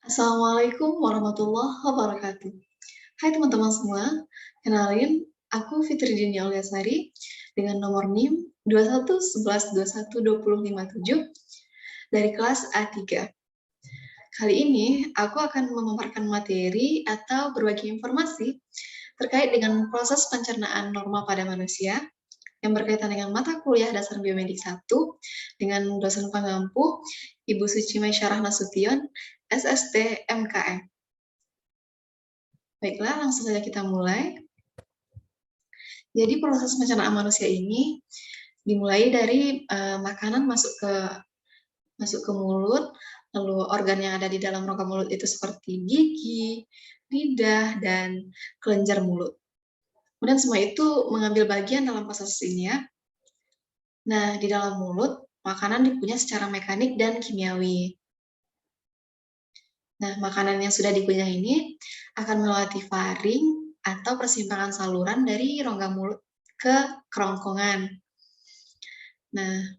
Assalamualaikum warahmatullahi wabarakatuh. Hai teman-teman semua, kenalin aku Fitri Dini Auliasari dengan nomor NIM 2111212057 dari kelas A3. Kali ini aku akan memaparkan materi atau berbagi informasi terkait dengan proses pencernaan normal pada manusia yang berkaitan dengan mata kuliah dasar biomedik 1 dengan dosen pengampu Ibu Suci Maisyarah Nasution, SST MKM. Baiklah, langsung saja kita mulai. Jadi proses pencernaan manusia ini dimulai dari makanan masuk ke mulut, lalu organ yang ada di dalam rongga mulut itu seperti gigi, lidah, dan kelenjar mulut. Kemudian semua itu mengambil bagian dalam proses ini ya. Nah, di dalam mulut, makanan dikunyah secara mekanik dan kimiawi. Nah, makanan yang sudah dikunyah ini akan melewati faring atau persimpangan saluran dari rongga mulut ke kerongkongan. Nah,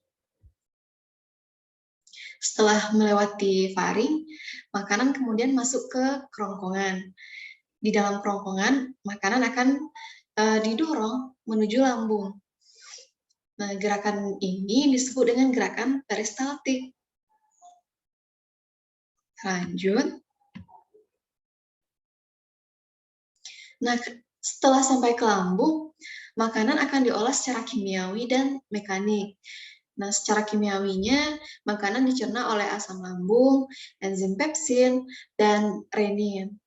setelah melewati faring, makanan kemudian masuk ke kerongkongan. Di dalam kerongkongan, makanan akan didorong menuju lambung. Nah, gerakan ini disebut dengan gerakan peristaltik. Lanjut. Nah, setelah sampai ke lambung, makanan akan diolah secara kimiawi dan mekanik. Nah, secara kimiawinya, makanan dicerna oleh asam lambung, enzim pepsin, dan renin.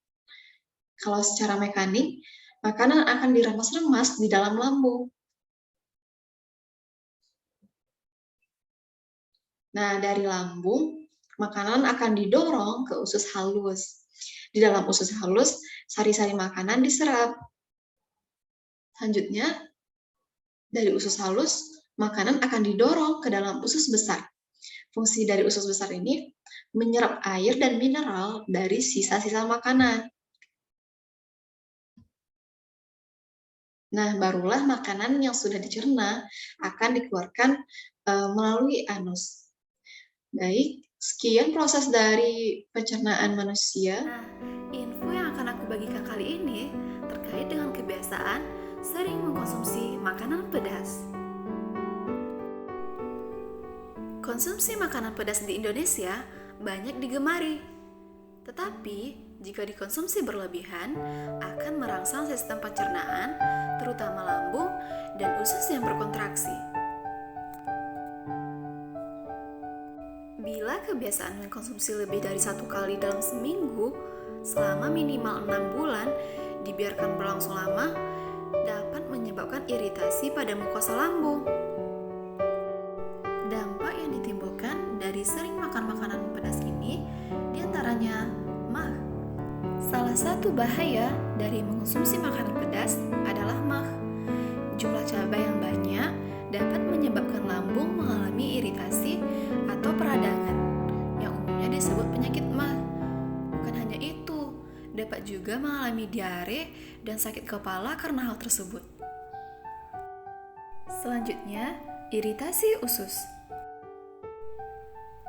Kalau secara mekanik, makanan akan diremas-remas di dalam lambung. Nah, dari lambung, makanan akan didorong ke usus halus. Di dalam usus halus, sari-sari makanan diserap. Selanjutnya, dari usus halus, makanan akan didorong ke dalam usus besar. Fungsi dari usus besar ini menyerap air dan mineral dari sisa-sisa makanan. Nah, barulah makanan yang sudah dicerna akan dikeluarkan melalui anus. Baik, sekian proses dari pencernaan manusia. Nah, info yang akan aku bagikan kali ini terkait dengan kebiasaan sering mengkonsumsi makanan pedas. Konsumsi makanan pedas di Indonesia banyak digemari. Tetapi, jika dikonsumsi berlebihan, akan merangsang sistem pencernaan, terutama lambung dan usus yang berkontraksi. Bila kebiasaan mengkonsumsi lebih dari 1 kali dalam seminggu, selama minimal 6 bulan, dibiarkan berlangsung lama, dapat menyebabkan iritasi pada mukosa lambung. Dampak yang ditimbulkan dari sering makan makanan pedas ini diantaranya mah. Salah satu bahaya dari mengonsumsi makanan pedas adalah mah. Jumlah cabai yang banyak dapat menyebabkan lambung mengalami iritasi atau peradangan, yang umumnya disebut penyakit mah. Bukan hanya itu, dapat juga mengalami diare dan sakit kepala karena hal tersebut. Selanjutnya, iritasi usus.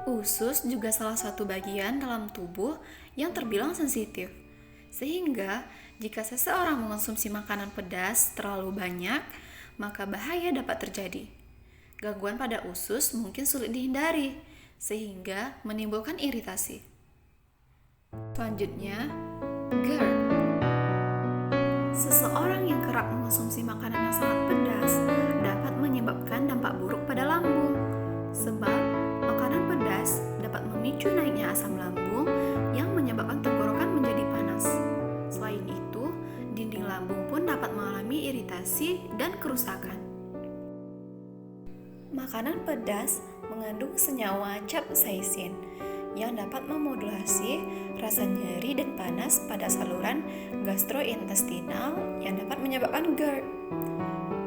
Usus juga salah satu bagian dalam tubuh yang terbilang sensitif. Sehingga, jika seseorang mengonsumsi makanan pedas terlalu banyak, maka bahaya dapat terjadi. Gangguan pada usus mungkin sulit dihindari, sehingga menimbulkan iritasi. Selanjutnya, GERD. Seseorang yang kerap mengonsumsi makanan yang sangat pedas dapat menyebabkan dampak buruk pada lambung, sebab makanan pedas dapat memicu naiknya asam lambung yang menyebabkan tenggorokan menjadi panas. Selain itu, dinding lambung pun dapat mengalami iritasi dan kerusakan. Makanan pedas mengandung senyawa capsaicin yang dapat memodulasi rasa nyeri dan panas pada saluran gastrointestinal yang dapat menyebabkan GERD.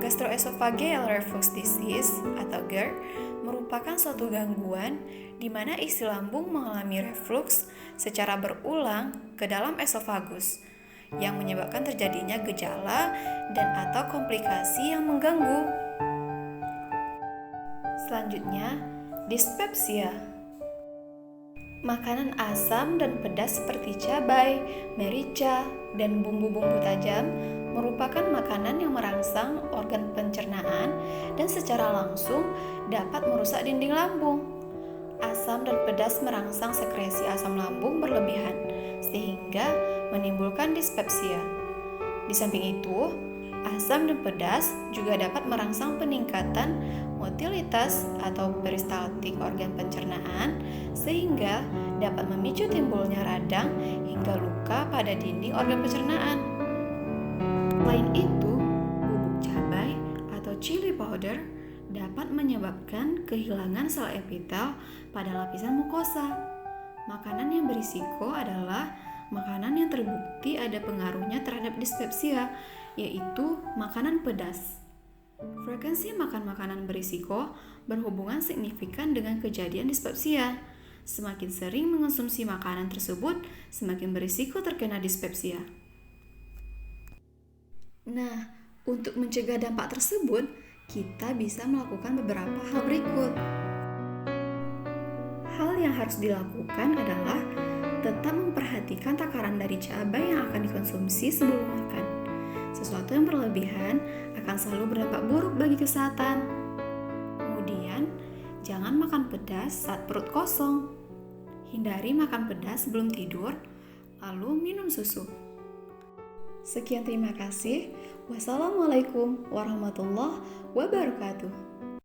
Gastroesophageal reflux disease atau GERD merupakan suatu gangguan di mana isi lambung mengalami reflux secara berulang ke dalam esofagus yang menyebabkan terjadinya gejala dan atau komplikasi yang mengganggu. Selanjutnya, dispepsia. Makanan asam dan pedas seperti cabai, merica, dan bumbu-bumbu tajam merupakan makanan yang merangsang organ pencernaan dan secara langsung dapat merusak dinding lambung. Asam dan pedas merangsang sekresi asam lambung berlebihan sehingga menimbulkan dispepsia. Di samping itu, asam dan pedas juga dapat merangsang peningkatan motilitas atau peristaltik organ pencernaan sehingga dapat memicu timbulnya radang hingga luka pada dinding organ pencernaan. Selain itu, bubuk cabai atau chili powder dapat menyebabkan kehilangan sel epitel pada lapisan mukosa. Makanan yang berisiko adalah makanan yang terbukti ada pengaruhnya terhadap dispepsia, yaitu makanan pedas. Frekuensi makan makanan berisiko berhubungan signifikan dengan kejadian dispepsia. Semakin sering mengonsumsi makanan tersebut, semakin berisiko terkena dispepsia. Nah, untuk mencegah dampak tersebut, kita bisa melakukan beberapa hal berikut. Hal yang harus dilakukan adalah tetap memperhatikan takaran dari cabai yang akan dikonsumsi sebelum makan. Sesuatu yang berlebihan akan selalu berdampak buruk bagi kesehatan. Kemudian, jangan makan pedas saat perut kosong. Hindari makan pedas sebelum tidur, lalu minum susu. Sekian, terima kasih. Wassalamualaikum warahmatullahi wabarakatuh.